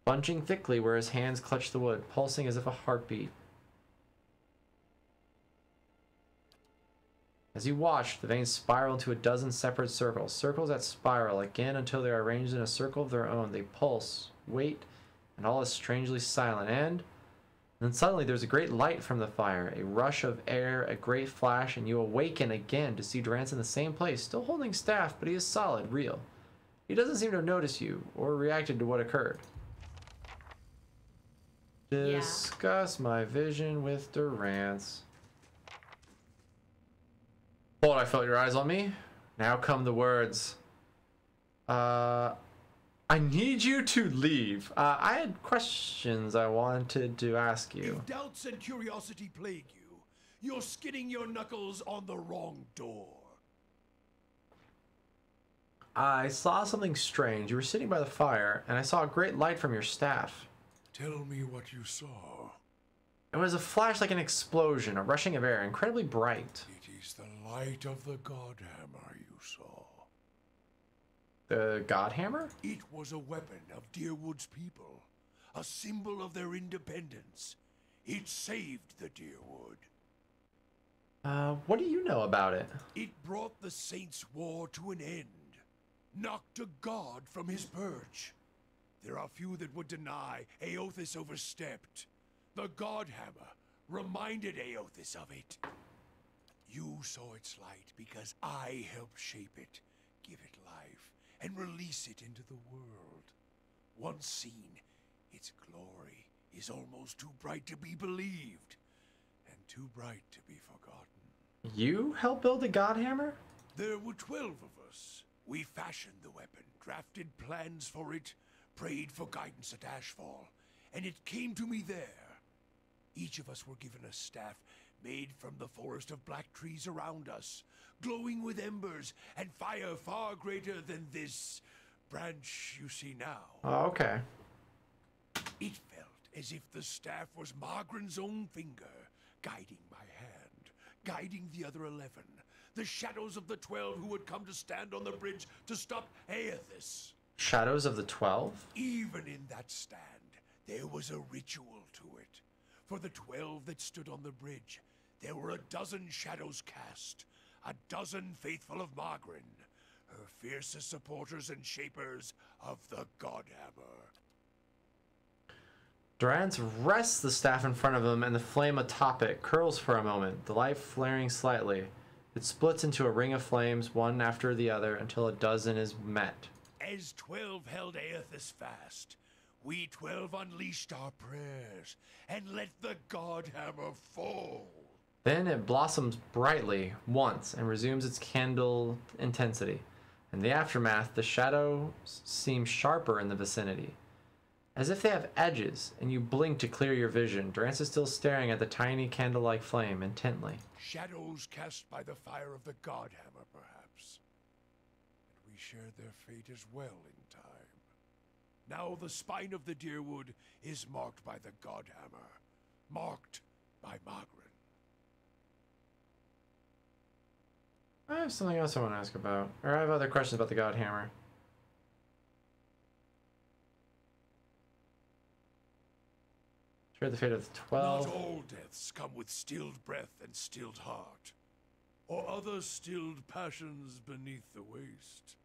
bunching thickly where his hands clutch the wood, pulsing as if a heartbeat. As you watch, the veins spiral into a dozen separate circles, circles that spiral again until they are arranged in a circle of their own. They pulse, wait, and all is strangely silent. And then suddenly there's a great light from the fire, a rush of air, a great flash, and you awaken again to see Durance in the same place, still holding staff, but he is solid, real. He doesn't seem to have noticed you or reacted to what occurred. Discuss my vision with Durance. Hold, I felt your eyes on me. Now come the words. I need you to leave. I had questions I wanted to ask you. If doubts and curiosity plague you, you're skidding your knuckles on the wrong door. I saw something strange. You were sitting by the fire, and I saw a great light from your staff. Tell me what you saw. It was a flash like an explosion, a rushing of air, incredibly bright. It is the light of the Godhammer you saw. The Godhammer? It was a weapon of Deerwood's people, a symbol of their independence. It saved the Deerwood. What do you know about it? It brought the Saints' War to an end, knocked a god from his perch. There are few that would deny Eothas overstepped. The Godhammer reminded Eothas of it. You saw its light because I helped shape it, give it life, and release it into the world. Once seen, its glory is almost too bright to be believed, and too bright to be forgotten. You helped build the Godhammer? There were 12 of us. We fashioned the weapon, drafted plans for it, prayed for guidance at Ashfall, and it came to me there. Each of us were given a staff made from the forest of black trees around us, glowing with embers and fire far greater than this branch you see now. Oh, okay. It felt as if the staff was Margaren's own finger, guiding my hand, guiding the other 11, the shadows of the 12 who would come to stand on the bridge to stop Eothas. Shadows of the 12? Even in that stand, there was a ritual to it. For the 12 that stood on the bridge, there were a dozen shadows cast, a dozen faithful of Margren, her fiercest supporters and shapers of the Godhammer. Durance rests the staff in front of him, and the flame atop it curls for a moment, the light flaring slightly. It splits into a ring of flames, one after the other, until a dozen is met. As 12 held Eothas fast, we 12 unleashed our prayers and let the Godhammer fall. Then it blossoms brightly once and resumes its candle intensity. In the aftermath, the shadows seem sharper in the vicinity, as if they have edges, and you blink to clear your vision. Durance is still staring at the tiny candle-like flame intently. Shadows cast by the fire of the Godhammer, perhaps. And we shared their fate as well in time. Now the spine of the Deerwood is marked by the Godhammer, marked by Margaret. I have something else I want to ask about. Or I have other questions about the Godhammer. Share the fate of the 12. Not all deaths come with stilled breath and stilled heart, or other stilled passions beneath the waste.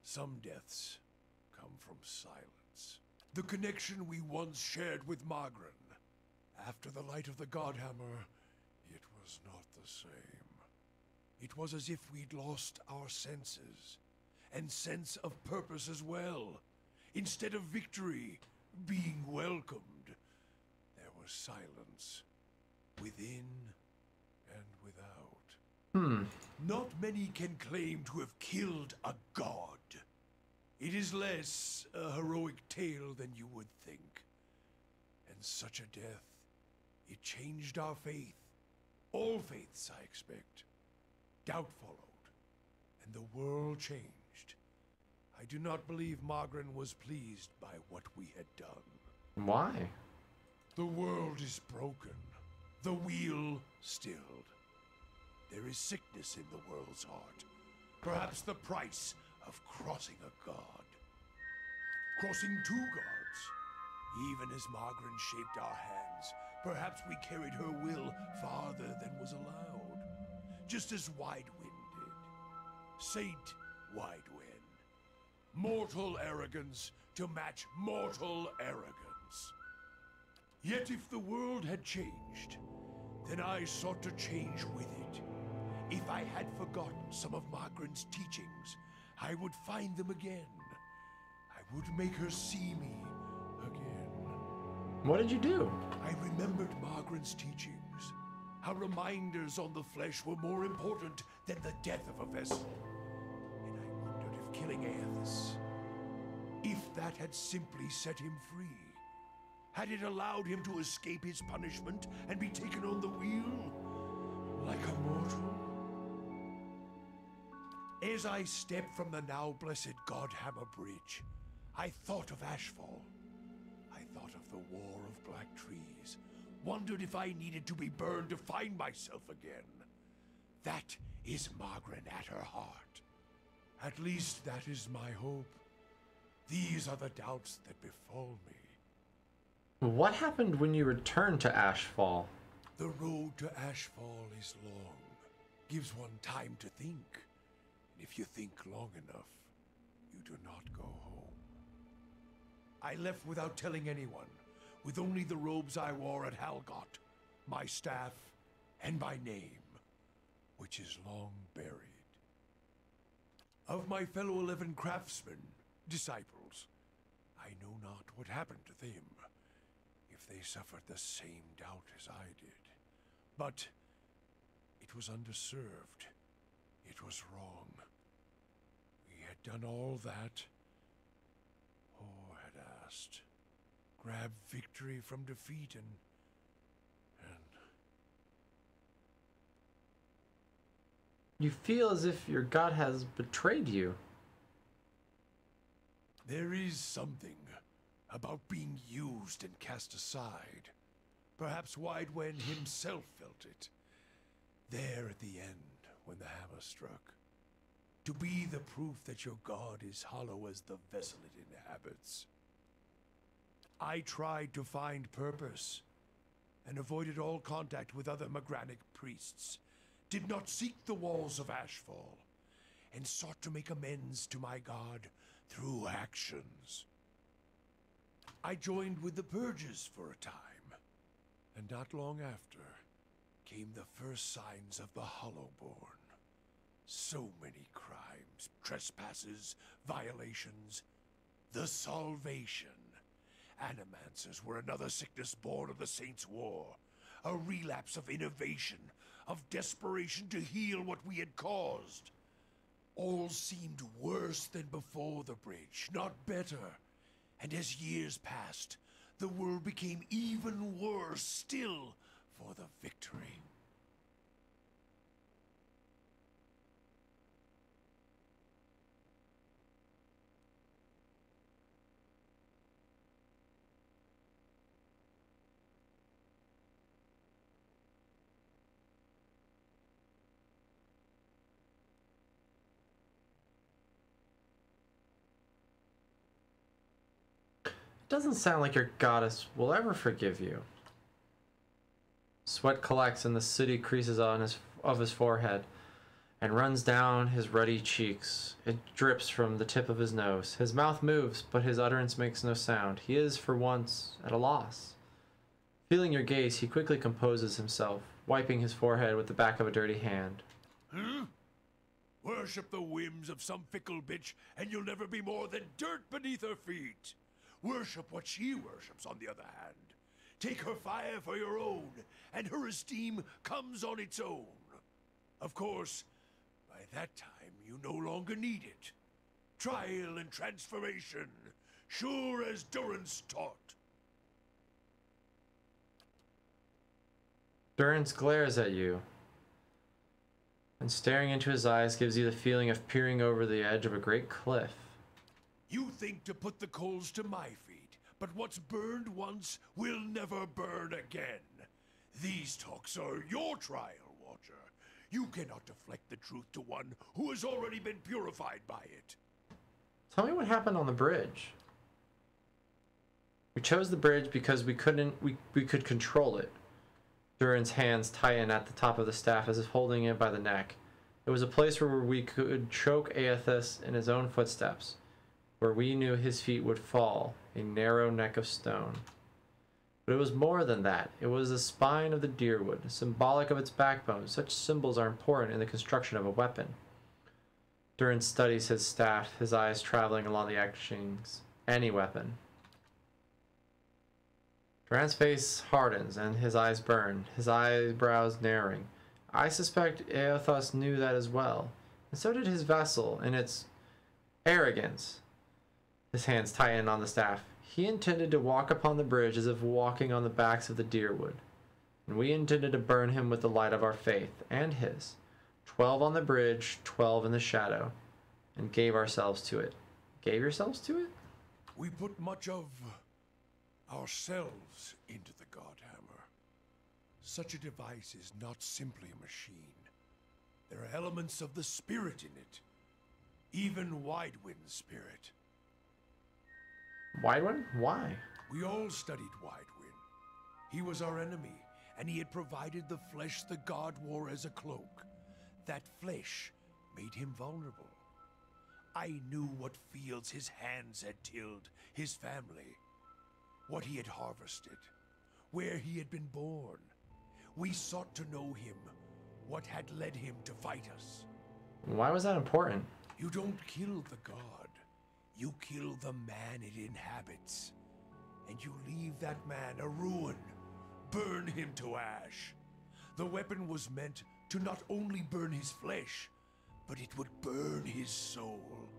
Some deaths come from silence. The connection we once shared with Margren. After the light of the Godhammer, it was not the same. It was as if we'd lost our senses, and sense of purpose as well. Instead of victory, being welcomed, there was silence, within and without. Not many can claim to have killed a god. It is less a heroic tale than you would think. And such a death, it changed our faith. All faiths, I expect. Doubt followed, and the world changed. I do not believe Margren was pleased by what we had done. Why? The world is broken, the wheel stilled. There is sickness in the world's heart. Perhaps the price of crossing a god. Crossing two gods. Even as Margaret shaped our hands, perhaps we carried her will farther than was allowed. Just as Widewind did. Saint Widewind. Mortal arrogance to match mortal arrogance. Yet if the world had changed, then I sought to change with it. If I had forgotten some of Margaret's teachings, I would find them again. I would make her see me again. What did you do? I remembered Margaret's teachings. How reminders on the flesh were more important than the death of a vessel. And I wondered if killing Aethys, if that had simply set him free. Had it allowed him to escape his punishment and be taken on the wheel? Like a mortal? As I stepped from the now blessed Godhammer Bridge, I thought of Ashfall. I thought of the War of Black Trees. Wondered if I needed to be burned to find myself again. That is Margaret at her heart. At least that is my hope. These are the doubts that befall me. What happened when you returned to Ashfall? The road to Ashfall is long. Gives one time to think. And if you think long enough, you do not go home. I left without telling anyone, with only the robes I wore at Halgot, my staff, and my name, which is long buried. Of my fellow 11 craftsmen, disciples, I know not what happened to them, if they suffered the same doubt as I did. But it was underserved. It was wrong. We had done all that Hor had asked. Grab victory from defeat and You feel as if your god has betrayed you. there is something about being used and cast aside. Perhaps Widewen himself felt it. There at the end, when the hammer struck. To be the proof that your god is hollow as the vessel it inhabits. I tried to find purpose, and avoided all contact with other Magranic priests. Did not seek the walls of Ashfall, and sought to make amends to my god through actions. I joined with the Purges for a time, and not long after came the first signs of the Hollowborn. So many crimes, trespasses, violations. The Salvation. Animancers were another sickness born of the Saints' War. A relapse of innovation, of desperation to heal what we had caused. All seemed worse than before the bridge, not better. And as years passed, the world became even worse still for the victory. Doesn't sound like your goddess will ever forgive you. Sweat collects in the sooty creases of his forehead and runs down his ruddy cheeks. It drips from the tip of his nose. His mouth moves, but his utterance makes no sound. He is, for once, at a loss. Feeling your gaze, he quickly composes himself, wiping his forehead with the back of a dirty hand. Huh? Worship the whims of some fickle bitch, and you'll never be more than dirt beneath her feet. Worship what she worships, on the other hand. Take her fire for your own, and her esteem comes on its own. Of course, by that time, you no longer need it. Trial and transformation, sure as Durance taught. Durance glares at you, and staring into his eyes gives you the feeling of peering over the edge of a great cliff. You think to put the coals to my feet, but what's burned once will never burn again. These talks are your trial, Watcher. You cannot deflect the truth to one who has already been purified by it. Tell me what happened on the bridge. We chose the bridge because we could control it. Durin's hands tightened at the top of the staff as if holding it by the neck. It was a place where we could choke Aethys in his own footsteps, where we knew his feet would fall, a narrow neck of stone. But it was more than that. It was the spine of the deerwood, symbolic of its backbone. Such symbols are important in the construction of a weapon. Durin studies his staff, his eyes traveling along the etchings. Any weapon. Duran's face hardens and his eyes burn, his eyebrows narrowing. I suspect Aethys knew that as well, and so did his vessel in its arrogance. His hands tightened on the staff. He intended to walk upon the bridge as if walking on the backs of the deerwood, and we intended to burn him with the light of our faith, and his. 12 on the bridge, 12 in the shadow, and gave ourselves to it. Gave yourselves to it? We put much of ourselves into the Godhammer. Such a device is not simply a machine. There are elements of the spirit in it. Even Widewind's spirit. Widewind? Why? We all studied Widewind. He was our enemy, and he had provided the flesh the god wore as a cloak. That flesh made him vulnerable. I knew what fields his hands had tilled, his family, what he had harvested, where he had been born. We sought to know him, what had led him to fight us. Why was that important? You don't kill the god. You kill the man it inhabits. And you leave that man a ruin. Burn him to ash. The weapon was meant to not only burn his flesh, but it would burn his soul.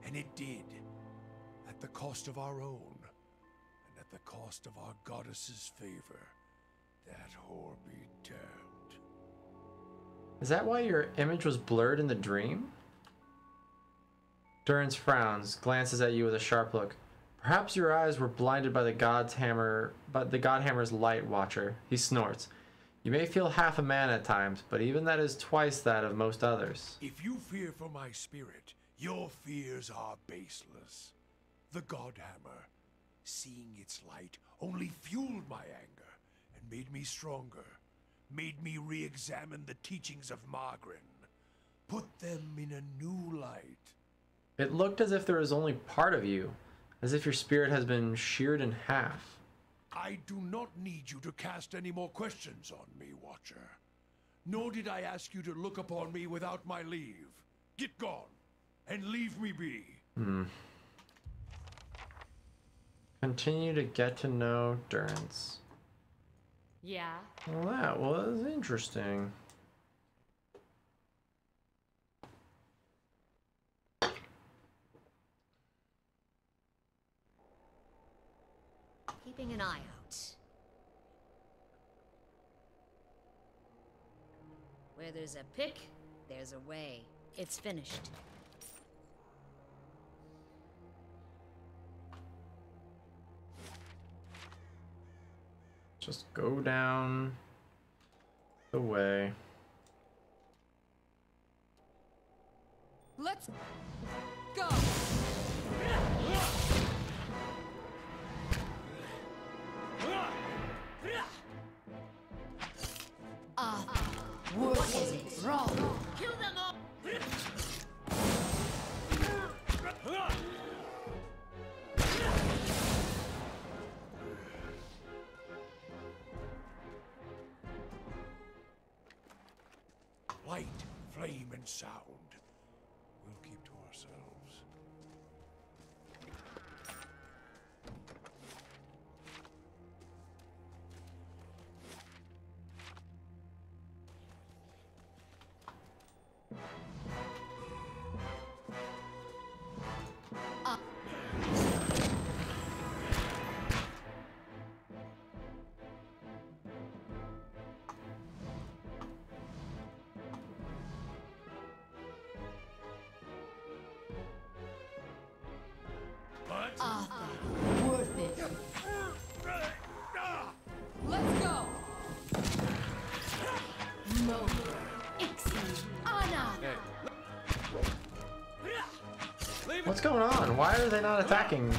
And it did. At the cost of our own. And at the cost of our goddess's favor. That whore be damned. Is that why your image was blurred in the dream? Durin's frowns, glances at you with a sharp look. Perhaps your eyes were blinded by the Godhammer's light watcher. He snorts. You may feel half a man at times, but even that is twice that of most others. If you fear for my spirit, your fears are baseless. The Godhammer, seeing its light, only fueled my anger and made me stronger. Made me re-examine the teachings of Margren. Put them in a new light. It looked as if there was only part of you, as if your spirit has been sheared in half. I do not need you to cast any more questions on me, Watcher. Nor did I ask you to look upon me without my leave. Get gone, and leave me be. Continue to get to know Durance. Yeah. Well, that was interesting. Keeping an eye out. Where there's a pick, there's a way. It's finished. Just go down the way. Let's go. What is it? Wrong. Kill them all. Light, flame, and sound. We'll keep to ourselves. Worth it. Let's go. Mo. Ixi. Anna. What's going on? Why are they not attacking?